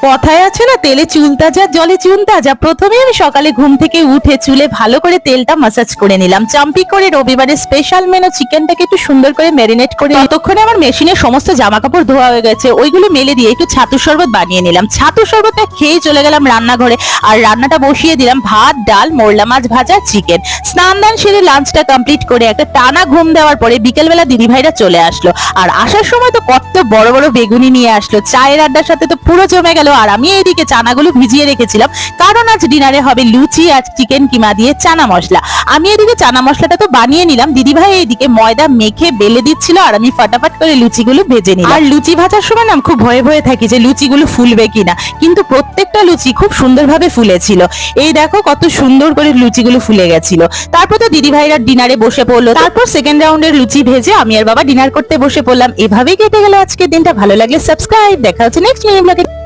কথায় আছে না, তেলে চুল তাজা জলে চুন তাজা। প্রথমে আমি সকালে ঘুম থেকে উঠে চুলে ভালো করে তেলটা মাসাজ করে নিলাম। চাম্পি করে রবিবারের স্পেশাল মেনু চিকেনটাকে একটু সুন্দর করে ম্যারিনেট করে ততক্ষণে আমার মেশিনের সমস্ত জামা কাপড় ধোয়া হয়ে গেছে। ওইগুলো মেলে দিয়ে একটু ছাতুর শরবত বানিয়ে নিলাম। ছাতুর শরবতটা খেয়ে চলে গেলাম রান্নাঘরে, আর রান্নাটা বসিয়ে দিলাম ভাত, ডাল, মোরলা মাছ ভাজা, চিকেন। স্নান দান সেরে লাঞ্চটা কমপ্লিট করে একটা টানা ঘুম দেওয়ার পরে বিকেলবেলা দিদিভাইরা চলে আসলো। আর আসার সময় তো কত বড় বড় বেগুনি নিয়ে আসলো। চায়ের আড্ডার সাথে তো পুরো জমে গেল। আর আমি এইদিকে চানাগুলো ভিজিয়ে রেখেছিলাম, কারণ আজ ডিনারে হবে লুচি আর চিকেন কিমা দিয়ে চানা মশলা। আমি এদিকে চানা মশলাটা তো বানিয়ে নিলাম, দিদিভাই এইদিকে ময়দা মেখে বেলে দিচ্ছিল, আর আমি ফটাফট করে লুচিগুলো ভেজে নিলাম। আর লুচি ভাজার সময় না খুব ভয়ে ভয়ে থাকি যে লুচিগুলো ফুলবে কিনা, কিন্তু প্রত্যেকটা লুচি খুব সুন্দরভাবে ফুলেছিল। এই দেখো কত সুন্দর করে লুচিগুলো ফুলে গেছিল। তারপর তো দিদিভাইরা ডিনারে বসে পড়লো। তারপর সেকেন্ড রাউন্ডের লুচি ভেজে আমি আর বাবা ডিনার করতে বসে পড়লাম। এভাবেই কেটে গেল আজকের দিনটা। ভালো লাগলে সাবস্ক্রাইব। দেখা হচ্ছে নেক্সট নিউ ব্লগে।